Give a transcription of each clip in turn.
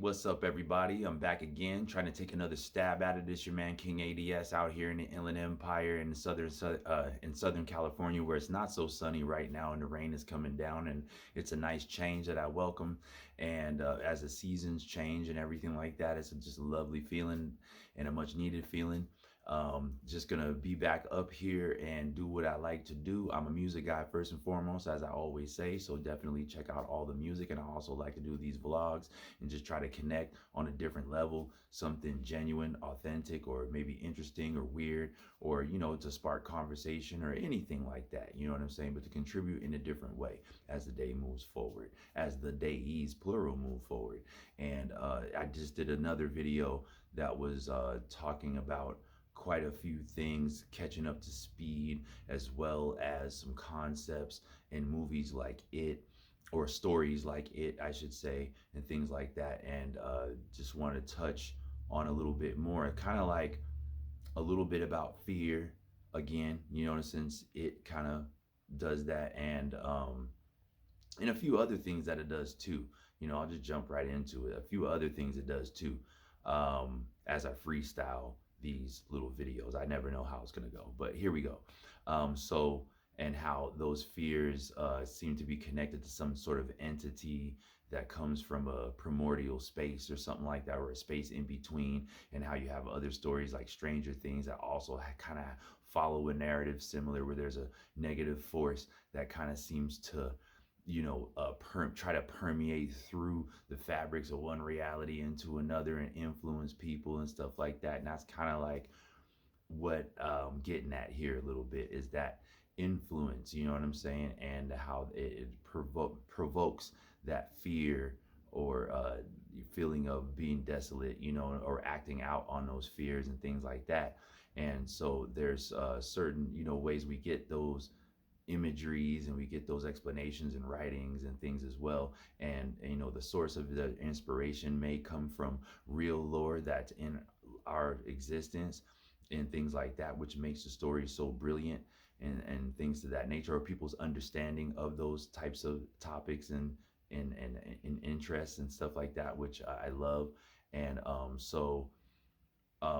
What's up, everybody? I'm back again, trying to take another stab at it. This your man King A.D.S. out here in the Inland Empire in Southern California, where it's not so sunny right now, and the rain is coming down, and it's a nice change that I welcome. And as the seasons change and everything like that, it's just a lovely feeling and a much needed feeling. Just gonna be back up here and do what I like to do. I'm a music guy first and foremost, as I always say. So definitely check out all the music, and I also like to do these vlogs and just try to connect on a different level, something genuine, authentic, or maybe interesting or weird, or to spark conversation or anything like that. You know what I'm saying? But to contribute in a different way as the day moves forward, as the days plural move forward. And I just did another video that was talking about quite a few things, catching up to speed, as well as some concepts in movies like It, or stories like It, I should say, and things like that. And just want to touch on a little bit more, kind of like a little bit about fear again, since It kind of does that, and a few other things that it does too. I'll just jump right into it. A few other things it does too, as I freestyle these little videos. I never know how it's gonna go, but here we go. So, and how those fears seem to be connected to some sort of entity that comes from a primordial space or something like that, or a space in between, and how you have other stories like Stranger Things that also kind of follow a narrative similar, where there's a negative force that kind of seems to try to permeate through the fabrics of one reality into another and influence people and stuff like that. And that's kind of like what I'm getting at here a little bit, is that influence, you know what I'm saying, and how it provokes that fear, or feeling of being desolate, or acting out on those fears and things like that. And so there's certain ways we get those imageries, and we get those explanations and writings and things as well. And the source of the inspiration may come from real lore that's in our existence and things like that, which makes the story so brilliant, and things to that nature, or people's understanding of those types of topics and interests and stuff like that, which I love. And so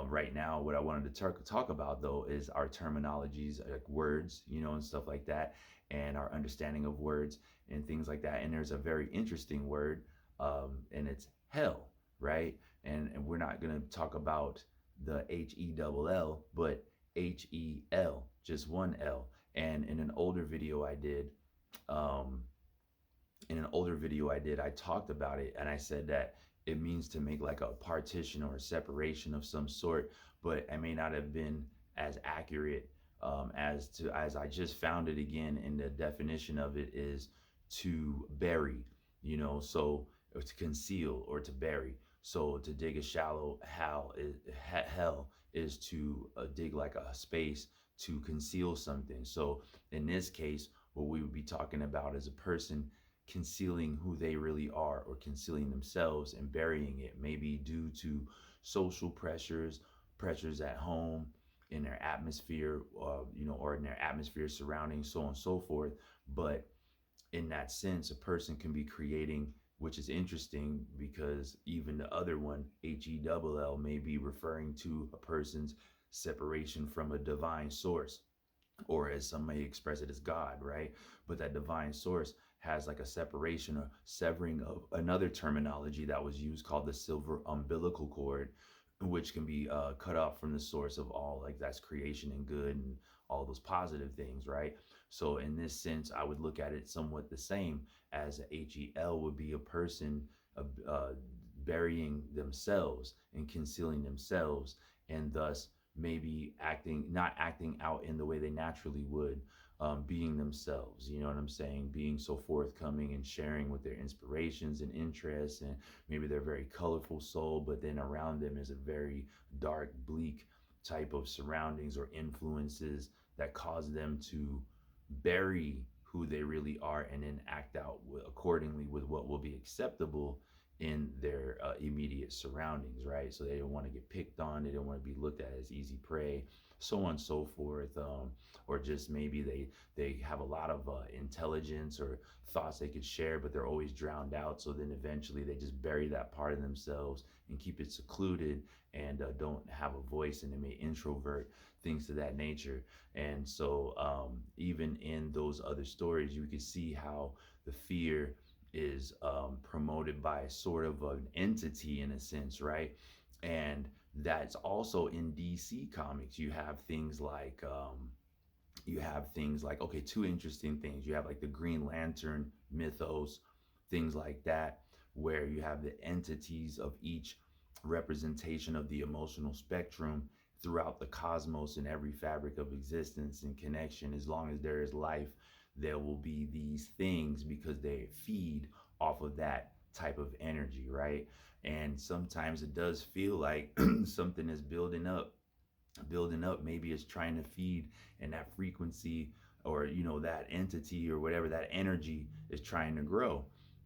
right now, what I wanted to talk about though is our terminologies, like words, and stuff like that, and our understanding of words and things like that. And there's a very interesting word, and it's hell, right? And we're not gonna talk about the HELL, but HEL, just one L. And in an older video I did, um, I talked about it, and I said that it means to make like a partition or a separation of some sort, but I may not have been as accurate, as I just found it again. And the definition of it is to bury, so, or to conceal or to bury. So to dig a shallow hell is to dig like a space to conceal something. So in this case, what we would be talking about is a person concealing who they really are, or concealing themselves and burying it, maybe due to social pressures at home, in their atmosphere, or in their atmosphere surrounding, so on and so forth. But in that sense, a person can be creating, which is interesting, because even the other one, HELL, may be referring to a person's separation from a divine source, or as some may express it, as God, right? But that divine source has like a separation or severing of another terminology that was used, called the silver umbilical cord, which can be cut off from the source of all, like that's creation and good and all those positive things, right? So in this sense, I would look at it somewhat the same, as HEL would be a person uh, burying themselves and concealing themselves, and thus maybe not acting out in the way they naturally would, being themselves, you know what I'm saying? Being so forthcoming and sharing with their inspirations and interests, and maybe they're a very colorful soul, but then around them is a very dark, bleak type of surroundings or influences that cause them to bury who they really are, and then act out accordingly with what will be acceptable in their immediate surroundings, right? So they don't want to get picked on, they don't want to be looked at as easy prey, so on and so forth. Or just maybe they have a lot of intelligence or thoughts they could share, but they're always drowned out. So then eventually they just bury that part of themselves and keep it secluded, and don't have a voice, and they may introvert, things of that nature. And so even in those other stories, you can see how the fear is promoted by sort of an entity in a sense, right? And that's also in DC Comics. You have things like, okay, two interesting things. You have like the Green Lantern mythos, things like that, where you have the entities of each representation of the emotional spectrum throughout the cosmos and every fabric of existence and connection. As long as there is life, there will be these things because they feed off of that type of energy, right? And sometimes it does feel like something is building up. Maybe it's trying to feed, and that frequency, or that entity or whatever, that energy is trying to grow,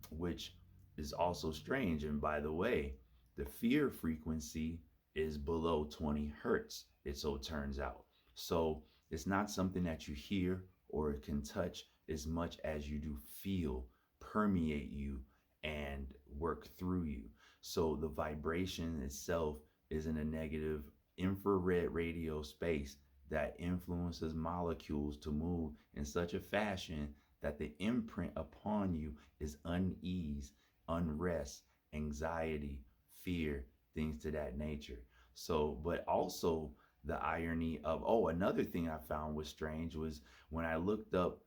which is also strange. And by the way, the fear frequency is below 20 hertz, it so turns out. So it's not something that you hear or can touch as much as you do feel permeate you and work through you. So the vibration itself is in a negative infrared radio space that influences molecules to move in such a fashion that the imprint upon you is unease, unrest, anxiety, fear, things to that nature. So, but also the irony of, oh, another thing I found was strange was when I looked up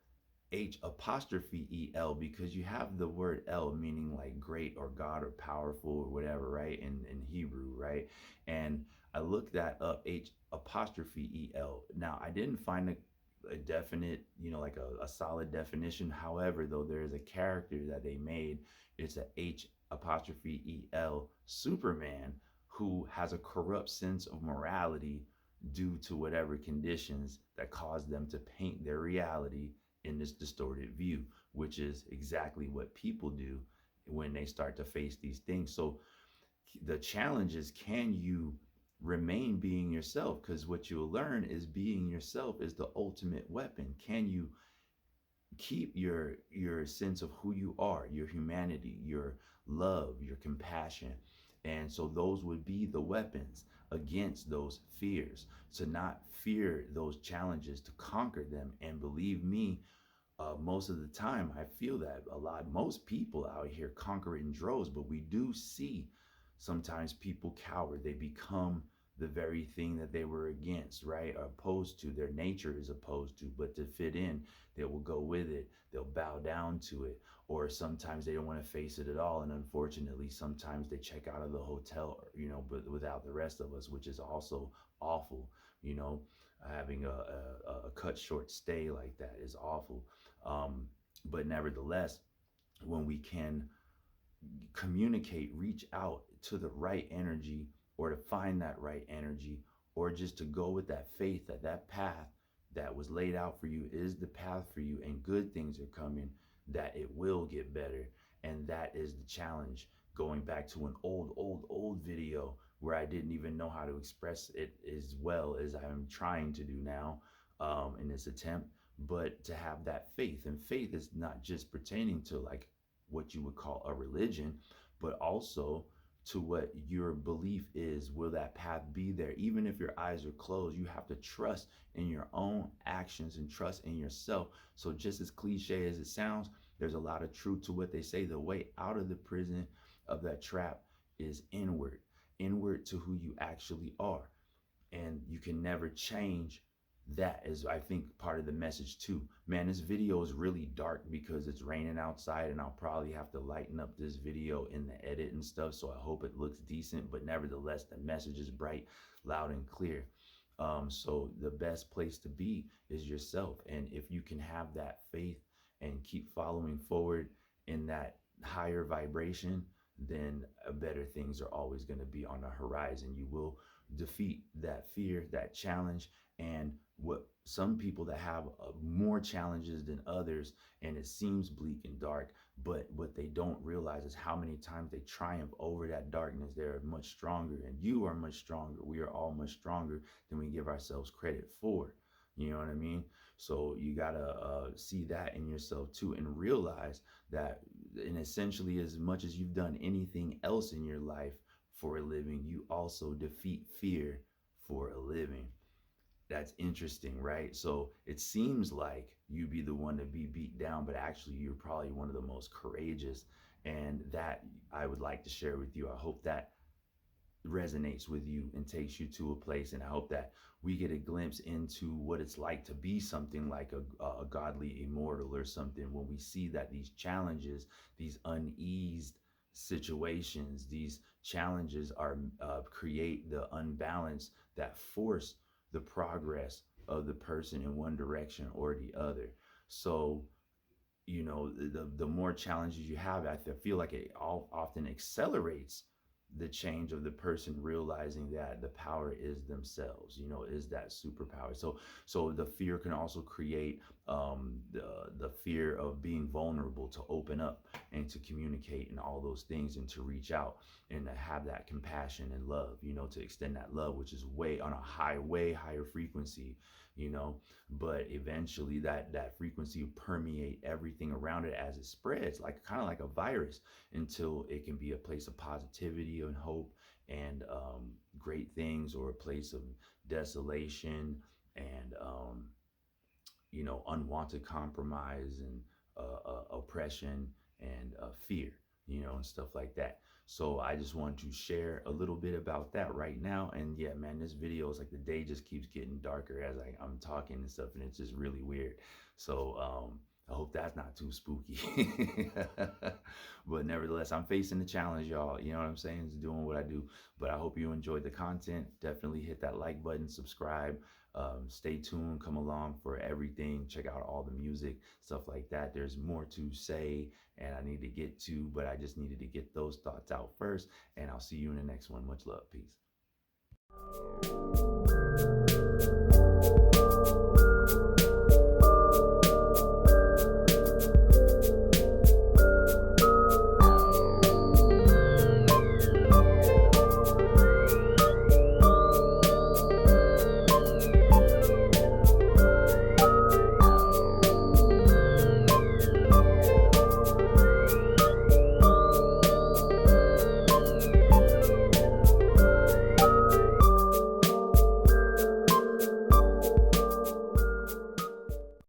H apostrophe E L, because you have the word El meaning like great or God or powerful or whatever, right? In Hebrew, right? And I looked that up, H apostrophe E L. Now, I didn't find a definite, like a solid definition. However, though, there is a character that they made. It's a H apostrophe E L Superman who has a corrupt sense of morality due to whatever conditions that cause them to paint their reality in this distorted view, which is exactly what people do when they start to face these things. So the challenge is, can you remain being yourself? Because what you'll learn is being yourself is the ultimate weapon. Can you keep your sense of who you are, your humanity, your love, your compassion? And so those would be the weapons against those fears, to not fear those challenges, to conquer them. And believe me, most of the time I feel that a lot, most people out here conquer it in droves, but we do see sometimes people cower. They become the very thing that they were against, right? Or opposed to. Their nature is opposed to, but to fit in, they will go with it. They'll bow down to it. Or sometimes they don't want to face it at all. And unfortunately, sometimes they check out of the hotel, but without the rest of us, which is also awful. You know, having a cut short stay like that is awful. But nevertheless, when we can communicate, reach out to the right energy, or to find that right energy, or just to go with that faith that that path that was laid out for you is the path for you, and good things are coming, that it will get better. And that is the challenge. Going back to an old video where I didn't even know how to express it as well as I'm trying to do now, in this attempt. But to have that faith, and faith is not just pertaining to like what you would call a religion, but also to what your belief is. Will that path be there? Even if your eyes are closed, you have to trust in your own actions and trust in yourself. So, just as cliche as it sounds, there's a lot of truth to what they say. The way out of the prison of that trap is inward, inward to who you actually are. And you can never change. That is, I think, part of the message too. Man, this video is really dark because it's raining outside, and I'll probably have to lighten up this video in the edit and stuff, so I hope it looks decent. But nevertheless, the message is bright, loud, and clear. So the best place to be is yourself. And if you can have that faith and keep following forward in that higher vibration, then better things are always going to be on the horizon. You will defeat that fear, that challenge. And what some people that have more challenges than others, and it seems bleak and dark, but what they don't realize is how many times they triumph over that darkness. They're much stronger, and you are much stronger. We are all much stronger than we give ourselves credit for. You know what I mean? So you gotta see that in yourself too, and realize that, and essentially, as much as you've done anything else in your life for a living, you also defeat fear for a living. That's interesting, right? So it seems like you be the one to be beat down, but actually you're probably one of the most courageous. And that I would like to share with you. I hope that resonates with you and takes you to a place. And I hope that we get a glimpse into what it's like to be something like a godly immortal or something, when we see that these challenges, these uneased situations, these challenges are create the unbalance that force the progress of the person in one direction or the other. So the more challenges you have, I feel like it all often accelerates the change of the person realizing that the power is themselves, is that superpower. So the fear can also create the fear of being vulnerable, to open up and to communicate and all those things, and to reach out and to have that compassion and love, to extend that love, which is way on a way higher frequency, you know but eventually that frequency will permeate everything around it as it spreads, like kind of like a virus, until it can be a place of positivity and hope and great things, or a place of desolation and unwanted compromise and oppression and fear, and stuff like that. So I just wanted to share a little bit about that right now. And yeah, man, this video is like the day just keeps getting darker as I'm talking and stuff, and it's just really weird. So I hope that's not too spooky. But nevertheless, I'm facing the challenge, y'all. You know what I'm saying? Just doing what I do. But I hope you enjoyed the content. Definitely hit that like button, subscribe. Stay tuned, come along for everything. Check out all the music, stuff like that. There's more to say and I need to get to, but I just needed to get those thoughts out first. And I'll see you in the next one. Much love. Peace.